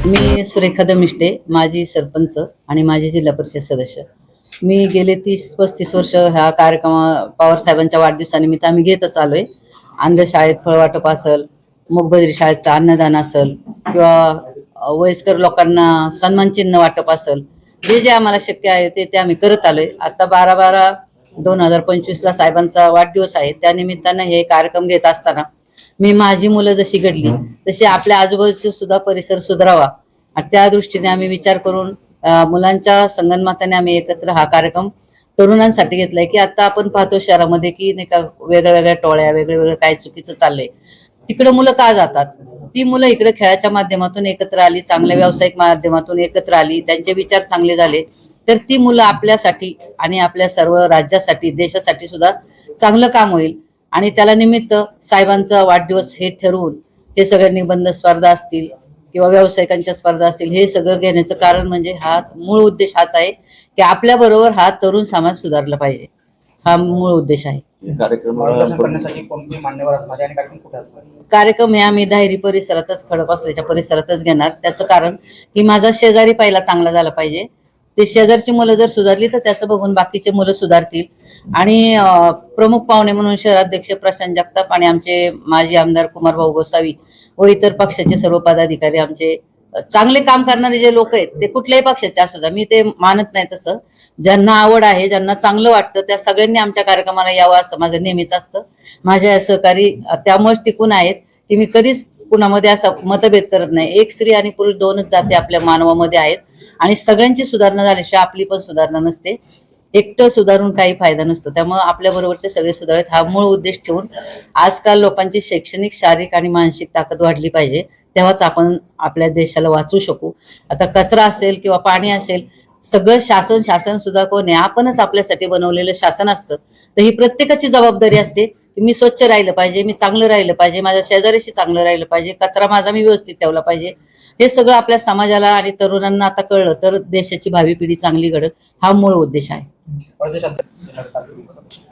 मी सुरेखा दमिष्टे, माजी सरपंच आणि माजी जिल्हा परिषद सदस्य. मी गेले 30-35 वर्ष ह्या पवार साहेबांच्या वाढदिवसानिमित्त आम्ही घेतच आलोय. अंधशाळेत फळवाटप असेल, मूकबधिर शाळेत अन्नदान असेल किंवा वयस्कर लोकांना सन्मान चिन्ह वाटप असेल, जे जे आम्हाला शक्य आहे ते आम्ही करत आलोय. आता 12/12/2025 ला साहेबांचा वाढदिवस आहे. त्या निमित्तानं हे कार्यक्रम घेत असताना मी माझी मुलं जशी घडली तशी आपल्या आजूबाजूचा सुद्धा परिसर सुधारावा आणि त्या दृष्टीने आम्ही विचार करून मुलांच्या संगनमताने आम्ही एकत्र हा कार्यक्रम तरुणांसाठी घेतलाय. की आता आपण पाहतो शहरामध्ये की नाही का वेगळ्या टोळ्या वेगळं काय चुकीचं चाललंय, तिकडे मुलं का जातात? ती मुलं इकडे खेळाच्या माध्यमातून एकत्र आली, चांगल्या व्यावसायिक माध्यमातून एकत्र आली, त्यांचे विचार चांगले झाले, तर ती मुलं आपल्यासाठी आणि आपल्या सर्व राज्यासाठी देशासाठी सुद्धा चांगलं काम होईल. आणि त्याला निमित्त साहेबांचा वाढदिवस हे ठरवून हे सगळे निबंध स्पर्धा असतील किंवा व्यावसायिकांच्या स्पर्धा असतील, हे सगळं घेण्याचं कारण म्हणजे हा मूळ उद्देश हाच आहे की आपल्या बरोबर हा तरुण समाज सुधारला पाहिजे. हा मूळ उद्देश आहे. कार्यक्रम हे आम्ही दायरी परिसरातच, खडक असल्याच्या परिसरातच घेणार. त्याचं कारण की माझा शेजारी पहिला चांगला झाला पाहिजे. ते शेजारची मुलं जर सुधारली तर त्याचं बघून बाकीचे मुलं सुधारतील. आणि प्रमुख पाहुणे म्हणून शहराध्यक्ष प्रशांत जगताप आणि आमचे माजी आमदार कुमारभाऊ गोसावी व इतर पक्षाचे सर्व पदाधिकारी, आमचे चांगले काम करणारे जे लोक आहेत ते कुठल्याही पक्षाचे असू द्या, मी ते मानत नाही. तसं ज्यांना आवड आहे, ज्यांना चांगलं वाटतं त्या सगळ्यांनी आमच्या कार्यक्रमाला यावं असं माझं नेहमीच असतं. माझ्या सहकारी त्यामुळेच टिकून आहेत की मी कधीच कुणामध्ये असा मतभेद करत नाही. एक स्त्री आणि पुरुष दोनच जाती आपल्या मानवामध्ये आहेत आणि सगळ्यांची सुधारणा झाल्याशिवाय आपली पण सुधारणा नसते. एकटं सुधारून काही फायदा नसतो. त्यामुळे आपल्या बरोबरचे सगळे सुधारित हा मूळ उद्देश ठेवून आजकाल लोकांची शैक्षणिक, शारीरिक आणि मानसिक ताकद वाढली पाहिजे, तेव्हाच आपण आपल्या देशाला वाचवू शकू. आता कचरा असेल किंवा पाणी असेल, सगळं शासन सुद्धा कोण आहे? आपणच आपल्यासाठी बनवलेलं शासन असतं. तर ही प्रत्येकाची जबाबदारी असते की मी स्वच्छ राहिलं पाहिजे, मी चांगलं राहिलं पाहिजे, माझ्या शेजाऱ्याशी चांगलं राहिलं पाहिजे, कचरा माझा मी व्यवस्थित ठेवला पाहिजे. हे सगळं आपल्या समाजाला आणि तरुणांना आता कळलं तर देशाची भावी पिढी चांगली घडेल. हा मूळ उद्देश आहे.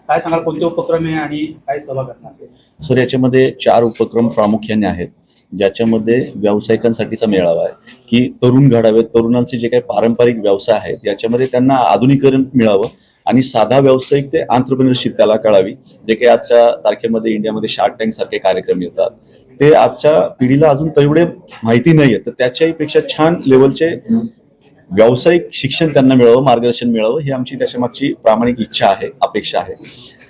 काय सांगाल, कोणते उपक्रम आहे आणि काय सहभाग असणार? सर, याच्यामध्ये 4 उपक्रम प्रामुख्याने आहेत, ज्याच्यामध्ये व्यावसायिकांसाठीचा मेळावा आहे की तरुण घडावेत, तरुणांचे जे काही पारंपरिक व्यवसाय आहेत याच्यामध्ये त्यांना आधुनिकीकरण मिळावं आणि साधा व्यावसायिक ते एंटरप्रेन्योरशिप त्याला कळावी. जे काही आजच्या तारखेमध्ये इंडियामध्ये शार्क टँक सारखे कार्यक्रम येतात ते आजच्या पिढीला अजून तेवढे माहिती नाहीये, तर त्याच्याही पेक्षा छान लेवलचे व्यावसायिक शिक्षण त्यांना मिळावं, मार्गदर्शन मिळावं, ही आमची त्याच्यामागची प्रामाणिक इच्छा आहे, अपेक्षा आहे.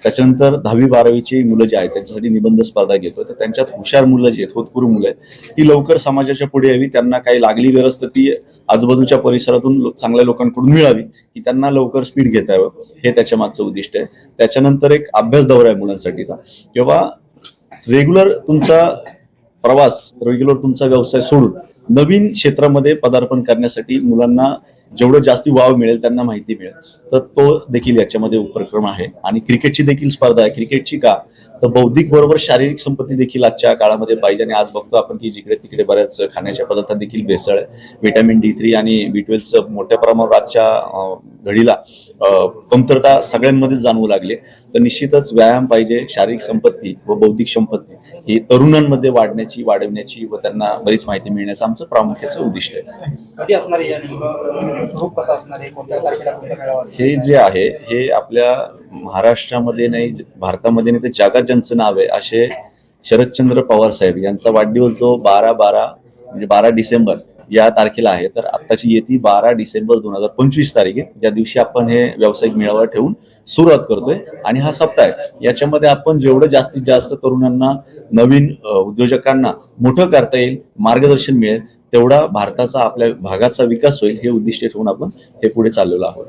त्याच्यानंतर 10वी-12वीची मुलं जे आहेत त्यांच्यासाठी निबंध स्पर्धा घेतो, तर त्यांच्यात हुशार मुलं जी आहेत, होतकरू मुलं आहेत, ती लवकर समाजाच्या पुढे यावी. त्यांना काही लागली गरज तर ती आजूबाजूच्या परिसरातून चांगल्या लोकांकडून मिळावी की त्यांना लवकर स्पीड घेता यावं, हे त्याच्या मागचं उद्दिष्ट आहे. त्याच्यानंतर एक अभ्यास दौरा आहे मुलांसाठीचा, किंवा रेग्युलर तुमचा प्रवास, रेग्युलर तुमचा व्यवसाय सोडून नवीन क्षेत्रामध्ये पदार्पण करण्यासाठी मुलांना जेवढं जास्ती वाव मिळेल, त्यांना माहिती मिळेल, तर तो देखील याच्यामध्ये उपक्रम आहे. आणि क्रिकेटची देखील स्पर्धा आहे. क्रिकेटची का तर बौद्धिक बरोबर शारीरिक संपत्ती देखील आजच्या काळामध्ये पाहिजे. आणि आज बघतो आपण की जिकडे तिकडे बऱ्याच खाण्याच्या पदार्थात देखील भेसळ आहे. व्हिटॅमिन D3 आणि B12 मोठ्या प्रमाणावर आजच्या घडीला कमतरता सगळ्यांमध्येच जाणवू लागले. तर निश्चितच व्यायाम पाहिजे. शारीरिक संपत्ती व बौद्धिक संपत्ती ही तरुणांमध्ये वाढवण्याची व त्यांना बरीच माहिती मिळण्याचं आमचं प्रामुख्याचं उद्दिष्ट आहे. कधी असणार कसं असणार आहे, कोणत्या तारखेला? हे जे आहे हे आपल्या महाराष्ट्रामध्ये नाही, भारतामध्ये नाही, तर जगात ज्यांचं नाव आहे असे शरदचंद्र पवार साहेब यांचा वाढदिवस जो 12/12 म्हणजे 12 डिसेंबर या तारखेला आहे. तर आत्ताची येती 12 डिसेंबर 2025 तारीख आहे, ज्या दिवशी आपण हे व्यावसायिक मेळावा ठेवून सुरुवात करतोय. आणि हा सप्ताह आहे, याच्यामध्ये आपण जेवढं जास्तीत जास्त तरुणांना, नवीन उद्योजकांना मोठं करता येईल, मार्गदर्शन मिळेल, तेवढा भारताचा, आपल्या भागाचा विकास होईल, हे उद्दिष्ट ठेवून आपण हे पुढे चाललेलो आहोत.